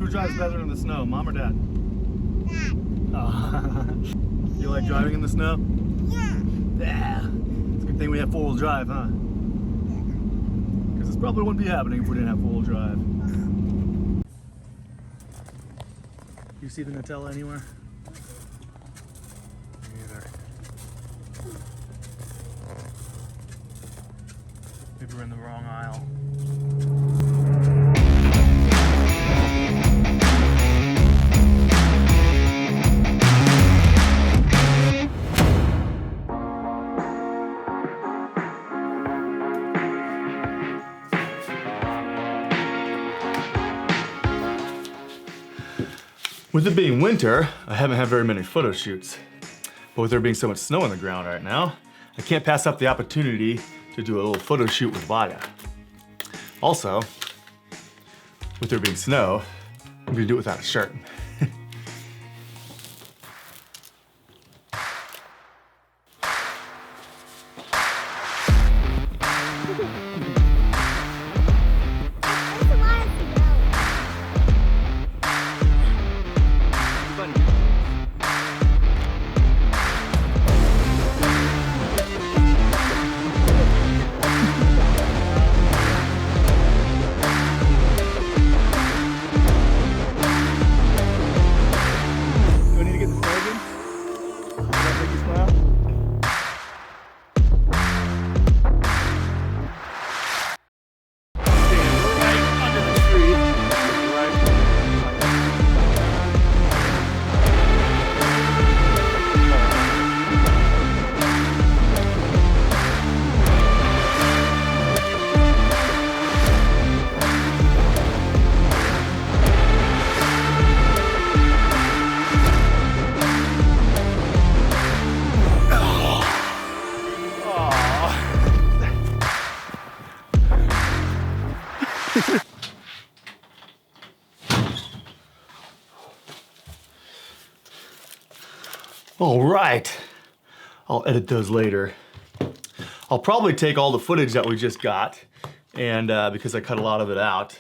Who drives better in the snow, mom or dad? Dad. Oh. You like driving in the snow? Yeah. Yeah. It's a good thing we have four-wheel drive, huh? Because this probably wouldn't be happening if we didn't have four-wheel drive. You see the Nutella anywhere? Me either. Maybe we're in the wrong aisle. With it being winter, I haven't had very many photo shoots. But with there being so much snow on the ground right now, I can't pass up the opportunity to do a little photo shoot with Valya. Also, with there being snow, I'm gonna do it without a shirt. All right, I'll edit those later. I'll probably take all the footage that we just got, and because I cut a lot of it out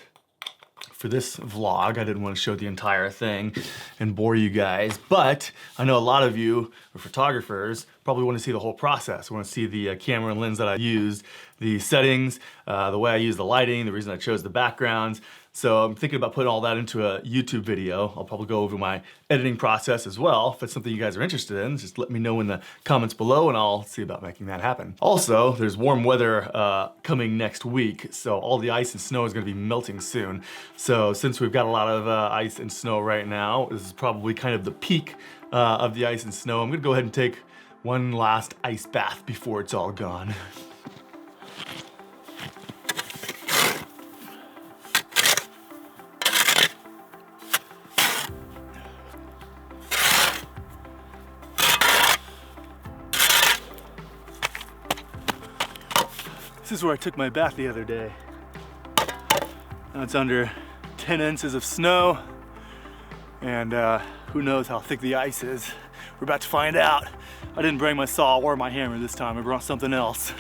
for this vlog, I didn't want to show the entire thing and bore you guys, but I know a lot of you are photographers, probably want to see the whole process. Want to see the camera and lens that I used, the settings, the way I use the lighting, the reason I chose the backgrounds. So I'm thinking about putting all that into a YouTube video. I'll probably go over my editing process as well. If it's something you guys are interested in, just let me know in the comments below and I'll see about making that happen. Also, there's warm weather coming next week, so all the ice and snow is gonna be melting soon. So since we've got a lot of ice and snow right now, this is probably kind of the peak of the ice and snow. I'm gonna go ahead and take one last ice bath before it's all gone. This is where I took my bath the other day. Now it's under 10 inches of snow, and who knows how thick the ice is. We're about to find out. I didn't bring my saw or my hammer this time, I brought something else.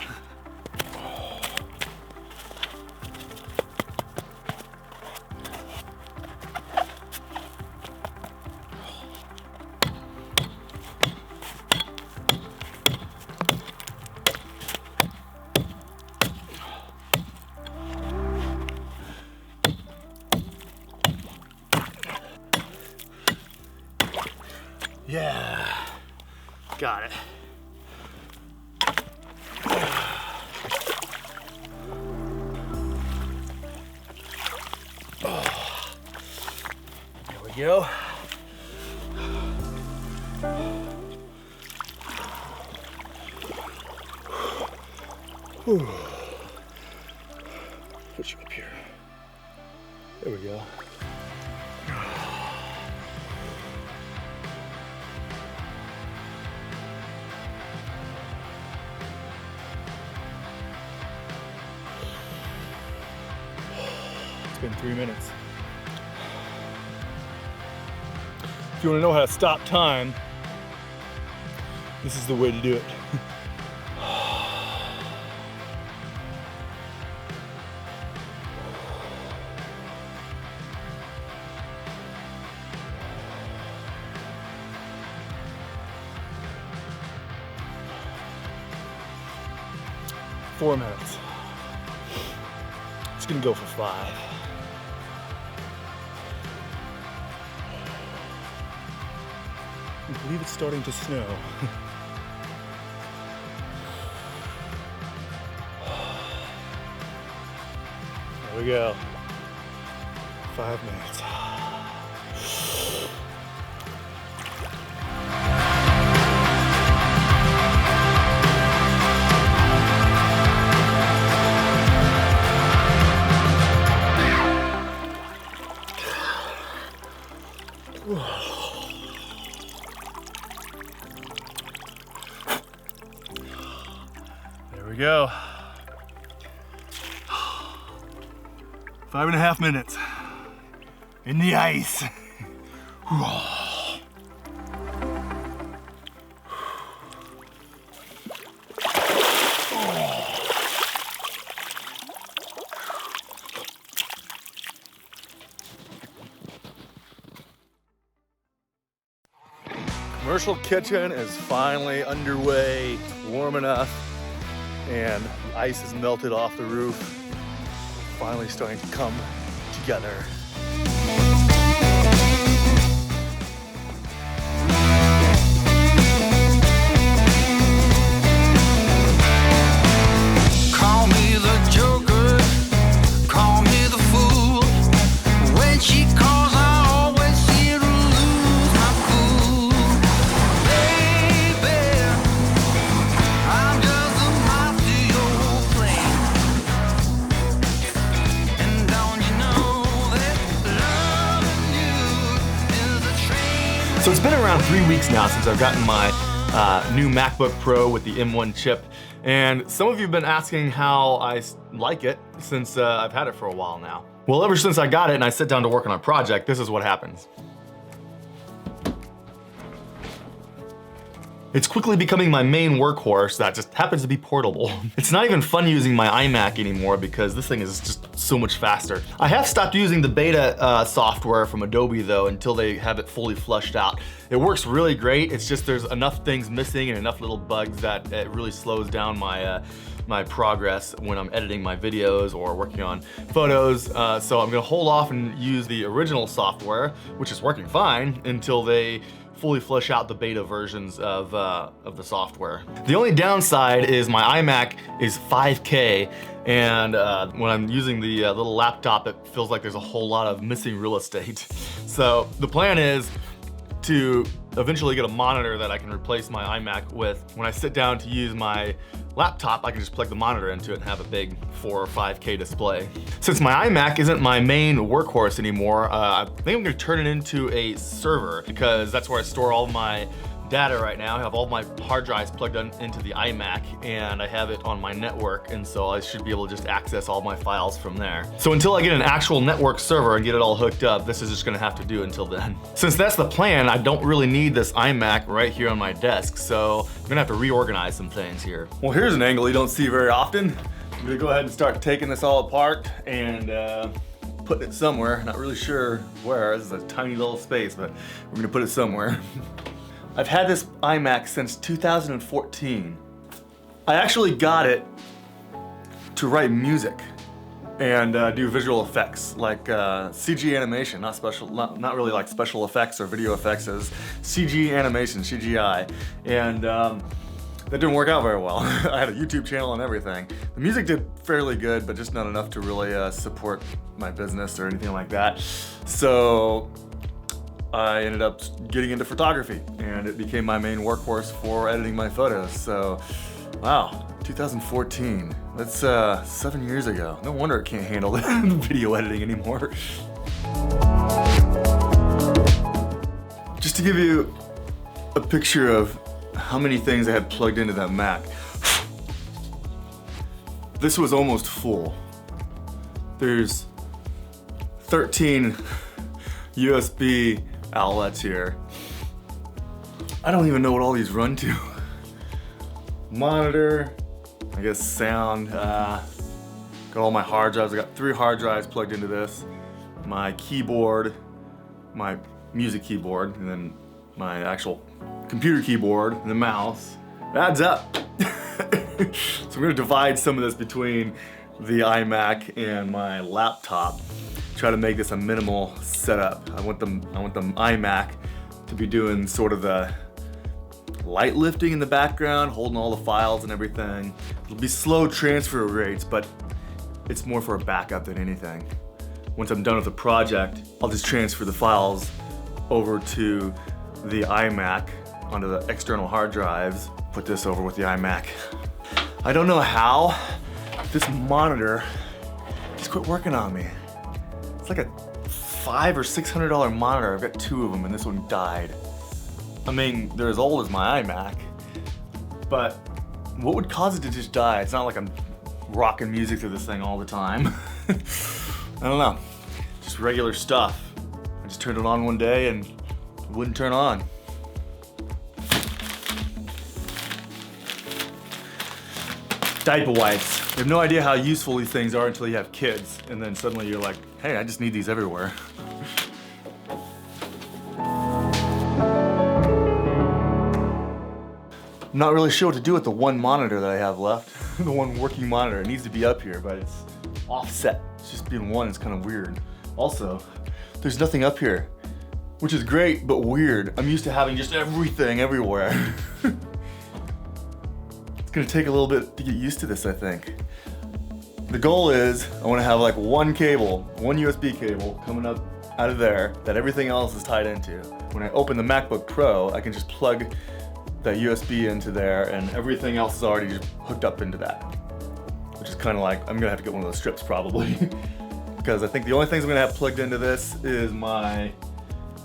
Yeah, got it. There we go. Put you up here. There we go. It's been 3 minutes. If you want to know how to stop time, this is the way to do it. 4 minutes. It's gonna go for 5. I believe it's starting to snow. There we go. 5 minutes. There we go. 5.5 minutes in the ice. Commercial kitchen is finally underway. It's warm enough, and the ice has melted off the roof. Finally starting to come together. Call me the joker, call me the fool. When she calls, I always seem to lose my cool. Baby, I'm just a moth to your flame. And don't you know that loving you is a train? So it's been around 3 weeks now since I've gotten my new MacBook Pro with the M1 chip. And some of you have been asking how I like it since I've had it for a while now. Well, ever since I got it and I sit down to work on a project, this is what happens. It's quickly becoming my main workhorse that just happens to be portable. It's not even fun using my iMac anymore because this thing is just so much faster. I have stopped using the beta software from Adobe though until they have it fully flushed out. It works really great, it's just there's enough things missing and enough little bugs that it really slows down my my progress when I'm editing my videos or working on photos. So I'm gonna hold off and use the original software, which is working fine, until they fully flush out the beta versions of the software. The only downside is my iMac is 5K, and when I'm using the little laptop, it feels like there's a whole lot of missing real estate. So the plan is to eventually get a monitor that I can replace my iMac with. When I sit down to use my laptop, I can just plug the monitor into it and have a big 4 or 5K display. Since my iMac isn't my main workhorse anymore, I think I'm gonna turn it into a server because that's where I store all my data right now. I have all my hard drives plugged into the iMac and I have it on my network, and so I should be able to just access all my files from there. So until I get an actual network server and get it all hooked up, this is just gonna have to do until then. Since that's the plan, I don't really need this iMac right here on my desk, so I'm gonna have to reorganize some things here. Well, here's an angle you don't see very often. I'm gonna go ahead and start taking this all apart and putting it somewhere. Not really sure where. This is a tiny little space, but we're gonna put it somewhere. I've had this iMac since 2014. I actually got it to write music and do visual effects, like CG animation, not really like special effects or video effects, as CG animation, CGI. And that didn't work out very well. I had a YouTube channel and everything. The music did fairly good, but just not enough to really support my business or anything like that. So I ended up getting into photography, and it became my main workhorse for editing my photos. So, wow, 2014. That's 7 years ago. No wonder it can't handle the video editing anymore. Just to give you a picture of how many things I had plugged into that Mac. This was almost full. There's 13 USB outlets here. I don't even know what all these run to. Monitor, I guess sound, got all my hard drives. I got 3 hard drives plugged into this. My keyboard, my music keyboard, and then my actual computer keyboard and the mouse. It adds up. So I'm gonna divide some of this between the iMac and my laptop. Try to make this a minimal setup. I want the iMac to be doing sort of the light lifting in the background, holding all the files and everything. It'll be slow transfer rates, but it's more for a backup than anything. Once I'm done with the project, I'll just transfer the files over to the iMac onto the external hard drives, put this over with the iMac. I don't know how this monitor just quit working on me. It's like a $500 or $600 monitor. I've got 2 of them and this one died. I mean, they're as old as my iMac, but what would cause it to just die? It's not like I'm rocking music through this thing all the time. I don't know, just regular stuff. I just turned it on one day and it wouldn't turn on. Diaper wipes. You have no idea how useful these things are until you have kids, and then suddenly you're like, hey, I just need these everywhere. I'm not really sure what to do with the one monitor that I have left. The one working monitor. It needs to be up here, but it's offset. It's just being one, it's kind of weird. Also, there's nothing up here, which is great, but weird. I'm used to having just everything everywhere. It's gonna take a little bit to get used to this, I think. The goal is I wanna have like one cable, one USB cable coming up out of there that everything else is tied into. When I open the MacBook Pro, I can just plug that USB into there and everything else is already just hooked up into that. Which is kind of like, I'm gonna have to get one of those strips probably. Because I think the only things I'm gonna have plugged into this is my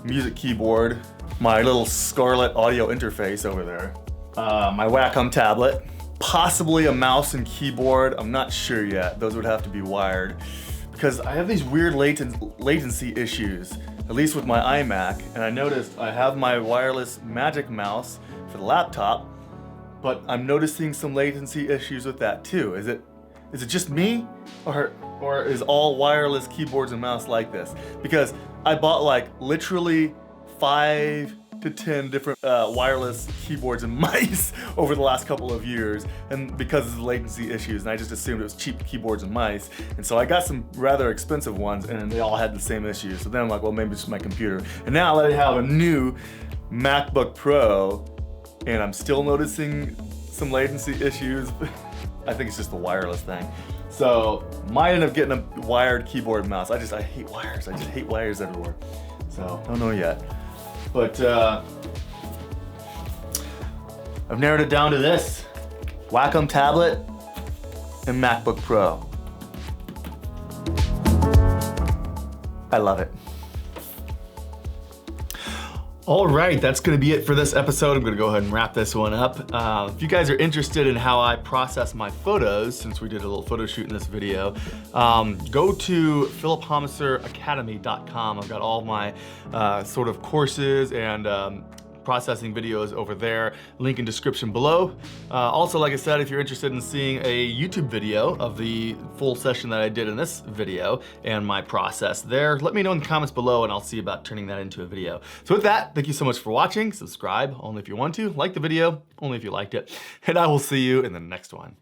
music keyboard, my little Scarlett audio interface over there, my Wacom tablet, possibly a mouse and keyboard. I'm not sure yet. Those would have to be wired. Because I have these weird latency issues, at least with my iMac, and I noticed I have my wireless Magic Mouse for the laptop, but I'm noticing some latency issues with that too. Is it just me, or is all wireless keyboards and mouse like this? Because I bought like literally 5 to 10 different wireless keyboards and mice over the last couple of years, and because of the latency issues, and I just assumed it was cheap keyboards and mice, and so I got some rather expensive ones and they all had the same issues. So then I'm like, well, maybe it's just my computer. And now that I have a new MacBook Pro and I'm still noticing some latency issues, I think it's just the wireless thing. So might end up getting a wired keyboard and mouse. I hate wires. I just hate wires everywhere. So don't know yet. But I've narrowed it down to this: Wacom tablet and MacBook Pro. I love it. All right, that's gonna be it for this episode. I'm gonna go ahead and wrap this one up. If you guys are interested in how I process my photos, since we did a little photo shoot in this video, go to philliphaumesseracademy.com. I've got all my sort of courses and processing videos over there. Link in description below. Also, like I said, if you're interested in seeing a YouTube video of the full session that I did in this video and my process there, let me know in the comments below and I'll see about turning that into a video. So with that, thank you so much for watching. Subscribe only if you want to. Like the video only if you liked it. And I will see you in the next one.